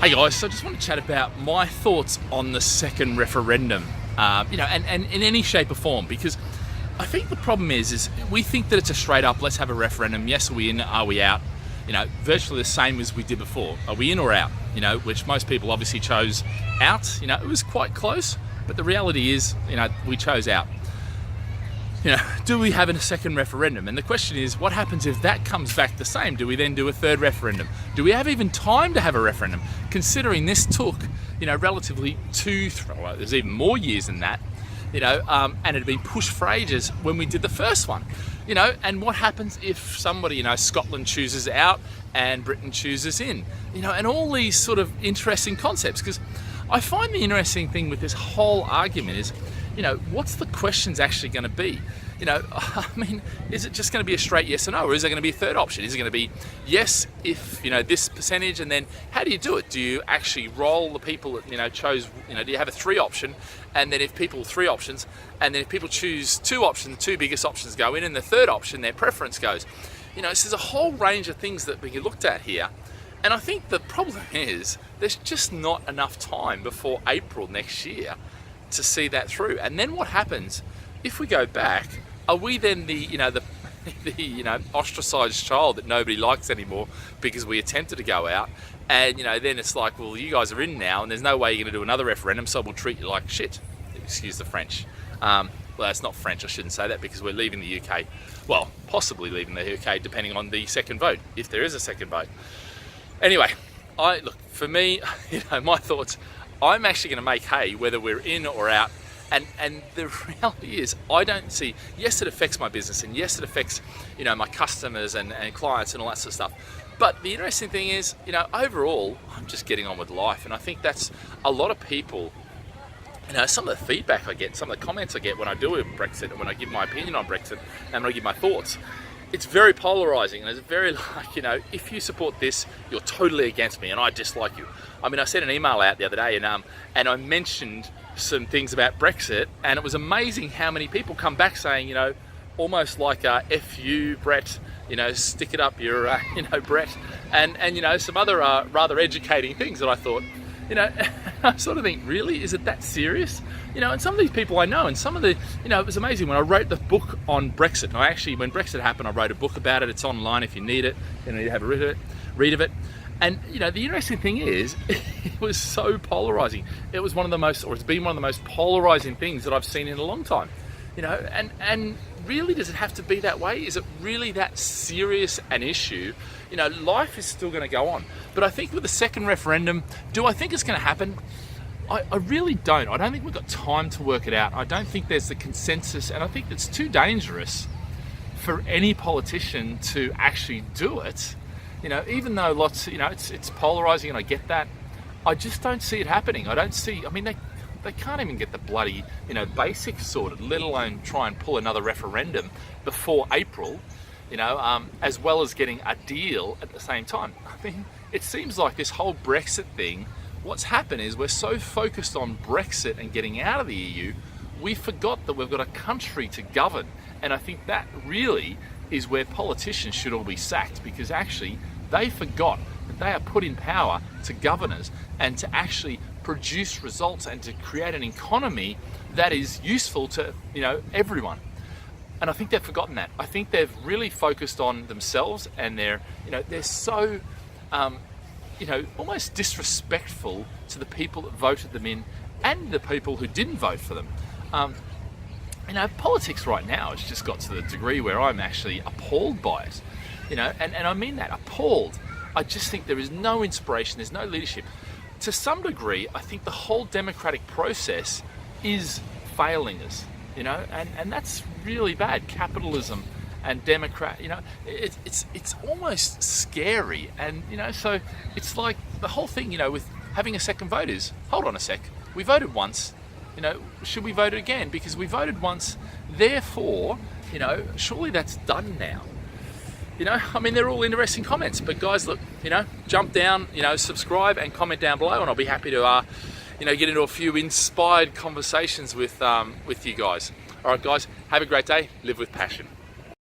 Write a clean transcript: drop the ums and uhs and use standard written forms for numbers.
Hey guys, so I just want to chat about my thoughts on the second referendum, and in any shape or form, because I think the problem is we think that it's a straight up, let's have a referendum, yes, are we in, are we out, virtually the same as we did before, are we in or out, which most people obviously chose out, it was quite close, but the reality is, we chose out. Do we have a second referendum? And the question is, what happens if that comes back the same? Do we then do a third referendum? Do we have even time to have a referendum? Considering this took, relatively well, there's even more years than that, and it had been pushed for ages when we did the first one. And what happens if somebody, Scotland chooses out and Britain chooses in? And all these sort of interesting concepts, because I find the interesting thing with this whole argument is, what's the questions actually going to be? Is it just going to be a straight yes or no, or is there going to be a third option? Is it going to be yes if, this percentage, and then how do you do it? Do you actually roll the people that, chose, do you have a 3 option, and then if people 3 options, and then if people choose 2 options, the 2 biggest options go in, and the third option, their preference goes. So there's a whole range of things that we looked at here. And I think the problem is there's just not enough time before April next year to see that through. And then what happens if we go back? Are we then the ostracized child that nobody likes anymore because we attempted to go out? And then it's like, well, you guys are in now, and there's no way you're going to do another referendum, so we'll treat you like shit. Excuse the French. Well, that's not French. I shouldn't say that, because we're leaving the UK. Well, possibly leaving the UK, depending on the second vote, if there is a second vote. Anyway, look, for me, my thoughts. I'm actually going to make hay whether we're in or out. And the reality is, I don't see, yes, it affects my business, and yes, it affects, my customers and clients and all that sort of stuff. But the interesting thing is, overall, I'm just getting on with life. And I think that's a lot of people, some of the feedback I get, some of the comments I get when I do a Brexit, and when I give my opinion on Brexit, and when I give my thoughts, it's very polarizing, and it's very like, if you support this, you're totally against me and I dislike you. I sent an email out the other day, and I mentioned some things about Brexit, and it was amazing how many people come back saying, almost like F you, Brett, stick it up your, Brett, and some other rather educating things that I thought, I sort of think, really, is it that serious? And some of these people I know, and some of the, it was amazing when I wrote the book on Brexit. And I actually, when Brexit happened, I wrote a book about it. It's online if you need it, you have a read of it. And the interesting thing is, it was so polarizing. It was one of the most, or it's been one of the most polarizing things that I've seen in a long time. And really, does it have to be that way? Is it really that serious an issue? Life is still going to go on. But I think with the second referendum, do I think it's going to happen? I really don't. I don't think we've got time to work it out. I don't think there's the consensus, and I think it's too dangerous for any politician to actually do it. Even though lots, it's polarizing, and I get that, I just don't see it happening. I don't see, they can't even get the bloody, basics sorted, let alone try and pull another referendum before April, as well as getting a deal at the same time. It seems like this whole Brexit thing, what's happened is we're so focused on Brexit and getting out of the EU, we forgot that we've got a country to govern. And I think that really is where politicians should all be sacked, because actually they forgot that they are put in power to govern us and to actually produce results and to create an economy that is useful to everyone. And I think they've forgotten that. I think they've really focused on themselves, and they're so almost disrespectful to the people that voted them in and the people who didn't vote for them. Politics right now has just got to the degree where I'm actually appalled by it. And I mean that, appalled. I just think there is no inspiration, there's no leadership. To some degree, I think the whole democratic process is failing us, and that's really bad. Capitalism and it's almost scary, and so it's like the whole thing, with having a second vote is, hold on a sec, we voted once, should we vote again? Because we voted once, therefore, surely that's done now. They're all interesting comments, but guys, look, jump down, subscribe and comment down below, and I'll be happy to, get into a few inspired conversations with you guys. All right, guys, have a great day. Live with passion.